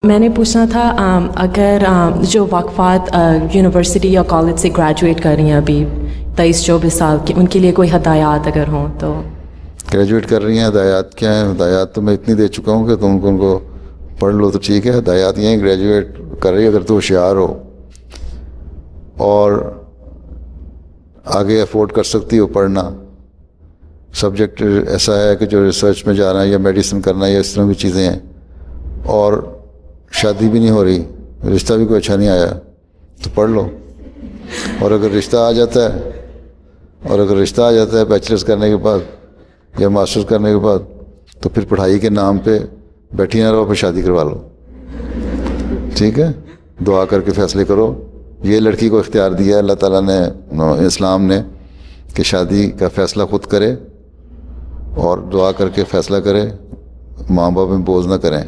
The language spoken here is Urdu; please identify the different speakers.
Speaker 1: میں نے پوچھنا تھا اگر جو واقفات یونیورسٹی یا کالج سے گریجویٹ کر رہی ہیں ابھی 23-24 سال کی، ان کے لیے کوئی ہدایات اگر ہوں تو؟
Speaker 2: گریجویٹ کر رہی ہیں، ہدایات کیا ہیں؟ ہدایات تو میں اتنی دے چکا ہوں کہ تم ان کو پڑھ لو تو ٹھیک ہے. ہدایات یہ ہیں گریجویٹ کر رہی ہے اگر تو ہوشیار ہو اور آگے افورڈ کر سکتی ہو پڑھنا، سبجیکٹ ایسا ہے کہ جو ریسرچ میں جانا ہے یا میڈیسن کرنا ہے یا اس طرح بھی چیزیں ہیں، اور شادی بھی نہیں ہو رہی، رشتہ بھی کوئی اچھا نہیں آیا، تو پڑھ لو. اور اگر رشتہ آ جاتا ہے بیچلرز کرنے کے بعد یا ماسٹرز کرنے کے بعد، تو پھر پڑھائی کے نام پہ بیٹھی نہ رہو، پھر شادی کروا لو. ٹھیک ہے، دعا کر کے فیصلے کرو. یہ لڑکی کو اختیار دیا اللہ تعالیٰ نے، اسلام نے، کہ شادی کا فیصلہ خود کرے اور دعا کر کے فیصلہ کرے، ماں باپ میں بوجھ نہ کریں.